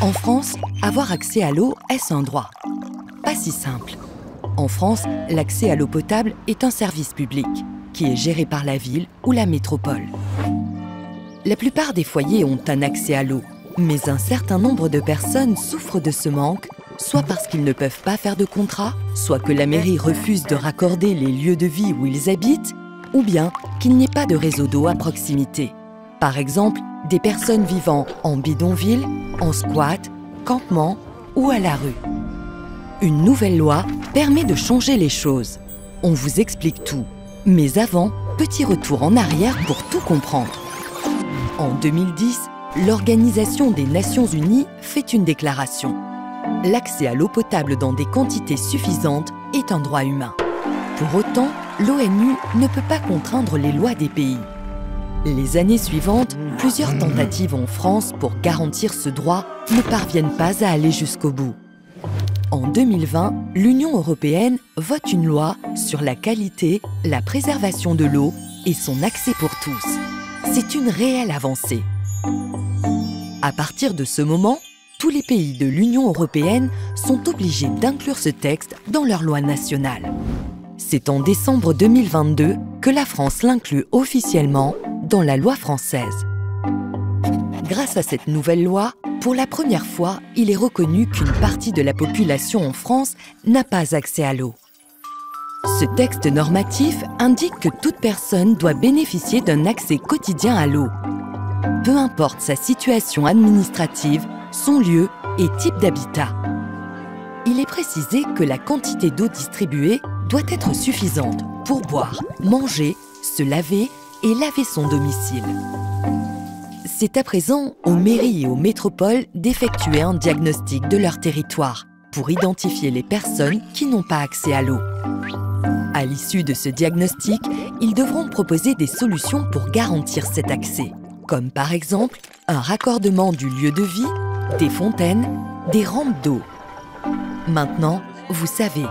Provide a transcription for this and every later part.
En France, avoir accès à l'eau, est-ce un droit? Pas si simple. En France, l'accès à l'eau potable est un service public qui est géré par la ville ou la métropole. La plupart des foyers ont un accès à l'eau, mais un certain nombre de personnes souffrent de ce manque, soit parce qu'ils ne peuvent pas faire de contrat, soit que la mairie refuse de raccorder les lieux de vie où ils habitent, ou bien qu'il n'y ait pas de réseau d'eau à proximité. Par exemple, des personnes vivant en bidonville, en squat, campement ou à la rue. Une nouvelle loi permet de changer les choses. On vous explique tout. Mais avant, petit retour en arrière pour tout comprendre. En 2010, l'Organisation des Nations Unies fait une déclaration. L'accès à l'eau potable dans des quantités suffisantes est un droit humain. Pour autant, l'ONU ne peut pas contraindre les lois des pays. Les années suivantes, plusieurs tentatives en France pour garantir ce droit ne parviennent pas à aller jusqu'au bout. En 2020, l'Union européenne vote une loi sur la qualité, la préservation de l'eau et son accès pour tous. C'est une réelle avancée. À partir de ce moment, tous les pays de l'Union européenne sont obligés d'inclure ce texte dans leur loi nationale. C'est en décembre 2022 que la France l'inclut officiellement dans la loi française. Grâce à cette nouvelle loi, pour la première fois, il est reconnu qu'une partie de la population en France n'a pas accès à l'eau. Ce texte normatif indique que toute personne doit bénéficier d'un accès quotidien à l'eau. Peu importe sa situation administrative, son lieu et type d'habitat. Il est précisé que la quantité d'eau distribuée doit être suffisante pour boire, manger, se laver et laver son domicile. C'est à présent aux mairies et aux métropoles d'effectuer un diagnostic de leur territoire pour identifier les personnes qui n'ont pas accès à l'eau. À l'issue de ce diagnostic, ils devront proposer des solutions pour garantir cet accès, comme par exemple un raccordement du lieu de vie, des fontaines, des rampes d'eau. Maintenant, vous savez,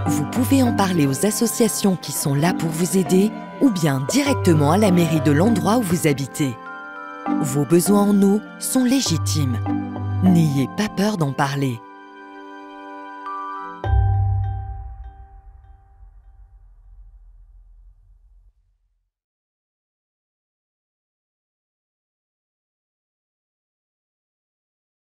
vous pouvez en parler aux associations qui sont là pour vous aider ou bien directement à la mairie de l'endroit où vous habitez. Vos besoins en eau sont légitimes. N'ayez pas peur d'en parler.